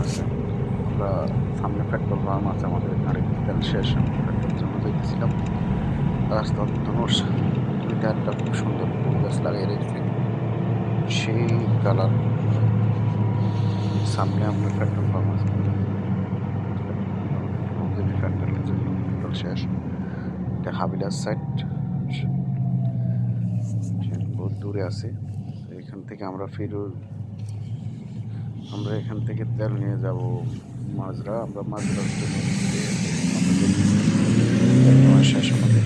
আছে। আমরা সামনে পেট্রোল পাম্প আছে আমাদের গাড়ি তেল শেষ, পেট্রোল জন্য দেখতেছিলাম। রাস্তা ধনুষ একটা খুব সুন্দর ফুল গাছ লাগিয়ে রেখেছে, সেই কালার। সামনে আমরা পেট্রোল পাম্প আছে, আমাদের পেট্রোলের জন্য পেট্রোল শেষ। এটা হাবিলার সাইড, বহুত দূরে আছে। এখান থেকে আমরা এখান থেকে তেল নিয়ে যাব মাজরা। আমরা মাজরার জন্য শেষ আমাদের।